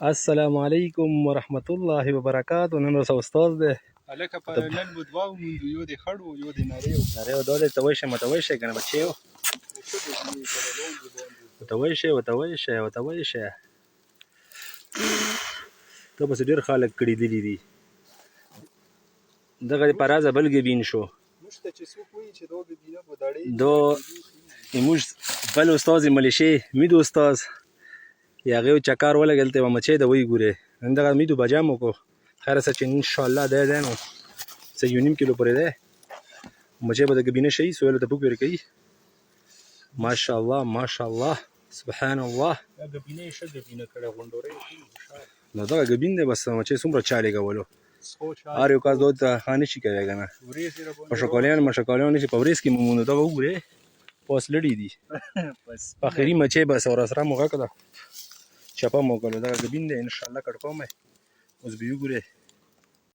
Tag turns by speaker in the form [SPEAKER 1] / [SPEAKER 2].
[SPEAKER 1] السلام علیکم ورحمت الله وبرکاتو. نن اوس استاد دی
[SPEAKER 2] هلکه په نن مو دوه وموندو، یو د خړ و یو د نری و.
[SPEAKER 1] نری و دا دی ته وایې مته وایې که نه بچی و ورته وایې ته پسې ډېر خلک کړېدلي دي. دغه د پرازه بل ګبین شو
[SPEAKER 2] موږ ته چې څوک وایي چې دا ګبینه به دړې
[SPEAKER 1] دا موږ بل استاد ملیشې میدو استاد یې هغې یو چکر ولګېدل ته یې مچۍ ده وایي ګورې نن دغه میدو بجم وکړو خیر څه چې انشاءالله دی نو څه یو نیم کیلو پورې دی مچۍ به د ګبینه شي سویلو ته پوک ورکوي. ماشاءالله ماشاءالله سبحان الله.
[SPEAKER 2] دا ګبینه یې ښه ګبینه کړې غونډورۍ
[SPEAKER 1] نو دغه ګبین دی بس مچۍ څومره چا لېږولو هر یو کس دا ته ښه نه شي کوی که نه مشکالیان نه شي په ورېځ کې مو موندو دغه وګورې پاس لړي دي اخري مچۍ بس ورسره مو غږ ده چپه مو کړلو دغه ګبین دی انشاءالله کړکوم اوس به یې وګورې